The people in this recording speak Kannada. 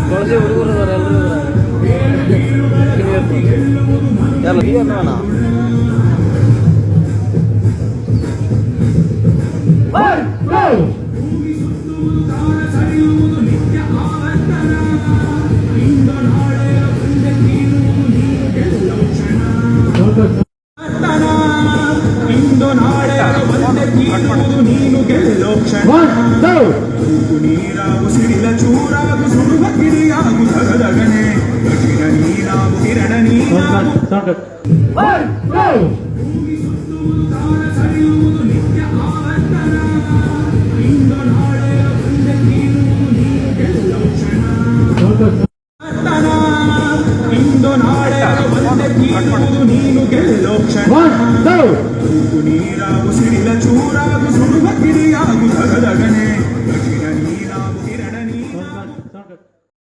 ಕೊಳಸೆ ಹುಡುಗರು ಎಲ್ಲರೂ ಎಲ್ಲ ಇಂದು ನಾಳೆ ನೀನು ಗೆಲ್ಲೋ ಕ್ಷಣ ನೀರಾಗು ಸಿಡಿಲ ಚೂರಾಗು ಸುಡುವ ಕಿರಿಯಾಗು ಸಗದಗನೆ ಕಠಿಣ ನೀರಾಗು ಕಿರಣ ನೀರಾಗು ಸರಿಯುವುದು ನಿತ್ಯ ಆವರ್ತನ ಇಂದು ನಾಳೆ ನೀನು ಗೆಲ್ಲೋ ಕ್ಷಣ ಇಂದು ನಾಳೆ ನೀನು ಗೆಲ್ಲೋ ಕ್ಷಣ ನೀರಾಗು ಸಿಡಿಲ ಚೂರಾಗು ಸುಡುವ ಕಿರಿಯಾಗು ಸಗದಗನೆ ಕಠಿಣ ನೀರಾಗು ಕಿರಣ ನೀರಾಗು